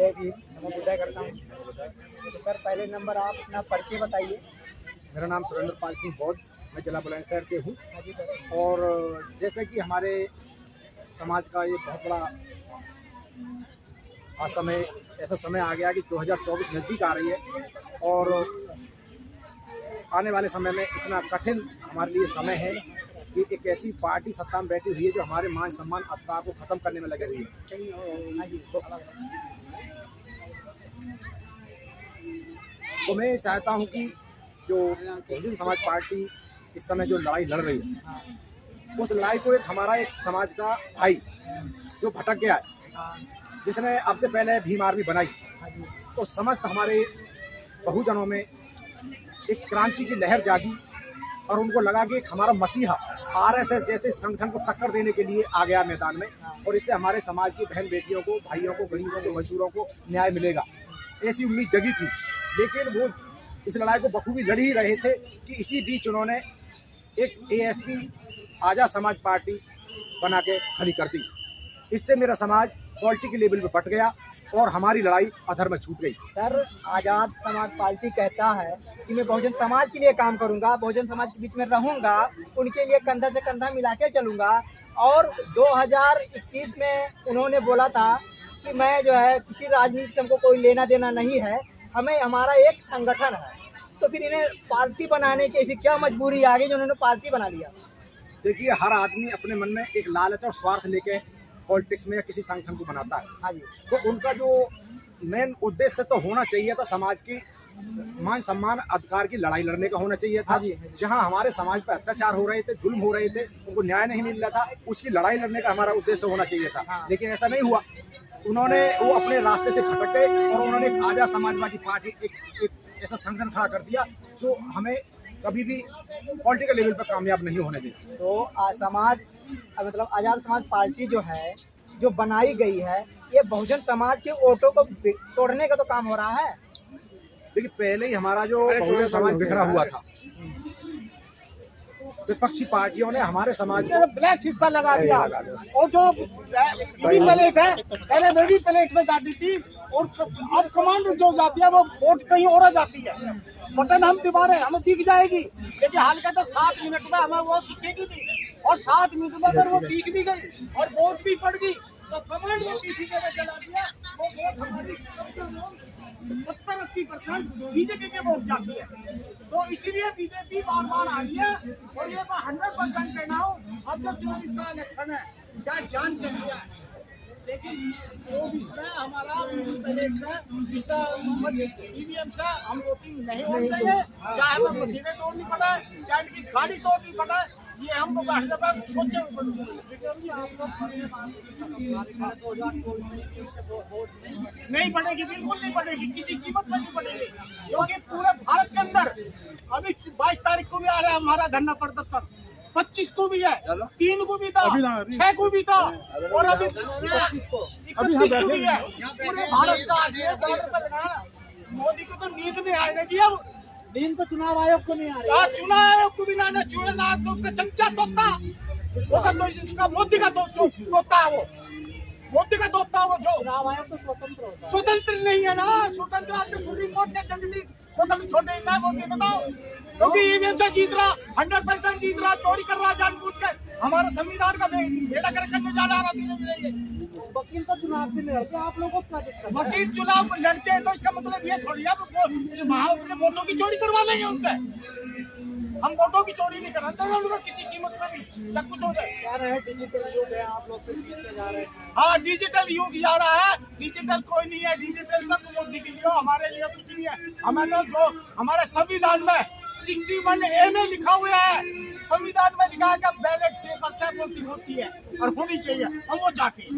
जय भीम। मैं विदा करता हूँ। तो सर पहले नंबर आप अपना परिचय बताइए। मेरा नाम सुरेंद्र पाल सिंह बौद्ध, मैं जिला बुलंदशहर से हूँ। हाँ जी सर। और जैसे कि हमारे समाज का ये बहुत बड़ा ऐसा समय आ गया कि 2024 नज़दीक आ रही है और आने वाले समय में इतना कठिन हमारे लिए समय है कि एक ऐसी पार्टी सत्ता में बैठी हुई है जो हमारे मान सम्मान अधिकार को ख़त्म करने में लगी हुई है। तो मैं चाहता हूँ कि जो बहुजन समाज पार्टी इस समय जो लड़ाई लड़ रही है, उस लड़ाई को हमारा एक समाज का भाई जो भटक गया है, जिसने अब से पहले भीम आर्मी बनाई, तो समस्त हमारे बहुजनों में एक क्रांति की लहर जागी और उनको लगा कि एक हमारा मसीहा आरएसएस जैसे संगठन को टक्कर देने के लिए आ गया मैदान में और इससे हमारे समाज की बहन बेटियों को, भाइयों को, गरीबों को, मजदूरों को न्याय मिलेगा, ऐसी उम्मीद जगी थी। लेकिन वो इस लड़ाई को बखूबी लड़ ही रहे थे कि इसी बीच उन्होंने एक एएसपी आज़ाद समाज पार्टी बना के खड़ी कर दी। इससे मेरा समाज पॉलिटिकल लेवल पे बट गया और हमारी लड़ाई अधर में छूट गई। सर आज़ाद समाज पार्टी कहता है कि मैं बहुजन समाज के लिए काम करूंगा, बहुजन समाज के बीच में रहूंगा, उनके लिए कंधा से कंधा मिला के चलूंगा। और 2021 में उन्होंने बोला था कि मैं जो है किसी राजनीति से हमको कोई लेना देना नहीं है, हमें हमारा एक संगठन है। तो फिर इन्हें पार्टी बनाने की ऐसी क्या मजबूरी आ गई जो उन्होंने पार्टी बना लिया? देखिए, हर आदमी अपने मन में एक लालच और स्वार्थ लेके पॉलिटिक्स में या किसी संगठन को बनाता है। हाँ जी। तो उनका जो मेन उद्देश्य तो होना चाहिए था समाज की मान सम्मान अधिकार की लड़ाई लड़ने का होना चाहिए था। जहां हमारे समाज पर अत्याचार हो रहे थे, जुल्म हो रहे थे, उनको न्याय नहीं मिल रहा था, उसकी लड़ाई लड़ने का हमारा उद्देश्य होना चाहिए था। लेकिन ऐसा नहीं हुआ। वो अपने रास्ते से भटक गए और उन्होंने एक आज़ाद समाजवादी पार्टी एक ऐसा संगठन खड़ा कर दिया जो हमें कभी भी पॉलिटिकल लेवल पर कामयाब नहीं होने देगा। तो समाज मतलब आज़ाद समाज पार्टी जो है, जो बनाई गई है, ये बहुजन समाज के वोटों को तोड़ने का तो काम हो रहा है। देखिए, पहले ही हमारा जो बहुजन समाज बिखरा हुआ था, विपक्षी पार्टियों ने हमारे समाज को ब्लैक हिस्सा लगा दिया और जो बेबी प्लेट है, पहले बेबी प्लेट में जाती थी और अब कमांड जो जाती है वो वोट कहीं और जाती है। बटन हम दबा रहे, हमें दिख जाएगी, लेकिन हाल का तो 7 मिनट में हमें वो दिखेगी नहीं और 7 मिनट में अगर वो दिख भी गई और वोट भी पड़ गई तो कमांड ने किसी जगह चला दिया, वो वोट हमारी 70-80% बीजेपी के वोट जाती है। तो इसीलिए बीजेपी बार बार आ रही है और ये मैं 100% कहना हूँ। अब जो 24 का इलेक्शन है, चाहे जान चली जाए, लेकिन 24 में हमारा ईवीएम से हम वोटिंग नहीं होने देंगे, चाहे हमें मशीनें तोड़नी पड़े, चाहे इनकी गाड़ी तोड़नी पड़े, ये हमको बैठने पर सोचे नहीं पड़ेगी, बिल्कुल नहीं पड़ेगी, किसी कीमत पर नहीं पड़ेगी, क्योंकि पूरे भारत के अंदर अभी 22 तारीख को भी आ रहा है हमारा धरना प्रदर्शन, 25 को भी है, 3 को भी था, 6 को भी था और अभी 31 को भी है। पूरे भारत का मोदी को तो नींद नहीं आने की, अब नींद तो चुनाव आयोग को नहीं आ रही, चुनाव आयोग को भी ना, चुनाव आयोग तो उसका चमचा तोता, वो तो उसका मोदी का तोता है, वो मोदी का तोता, वो जो चुनाव आयोग तो स्वतंत्र नहीं है ना, स्वतंत्र आपके सुप्रीम कोर्ट के जज स्वतंत्र छोटे ना मोदी बताओ, क्योंकि ईवीएम से जीत रहा, 100% जीत रहा, चोरी कर रहा जानबूझ के, हमारे संविधान का बेड़ा करने जा रहा धीरे-धीरे। वकील तो चुनाव भी लड़ते, आप लोगों को वकील चुनाव लड़ते हैं तो इसका मतलब ये थोड़ी है वहाँ अपने वोटों की चोरी करवा लेंगे उनसे। हम वोटों की चोरी नहीं कराते उनको किसी कीमत पे भी, सब कुछ हो जाए। डिजिटल युग है, आप लोग पीछे जा रहे हैं। हाँ, डिजिटल युग जा रहा है, डिजिटल कोई नहीं है, डिजिटल तक मोदी के लिए, हमारे लिए कुछ नहीं है। हमें तो जो हमारे संविधान में 61A में लिखा हुआ है, संविधान में लिखा है कि बैलेट पेपर से वोटिंग होती है और होनी चाहिए, हम वो चाहते हैं।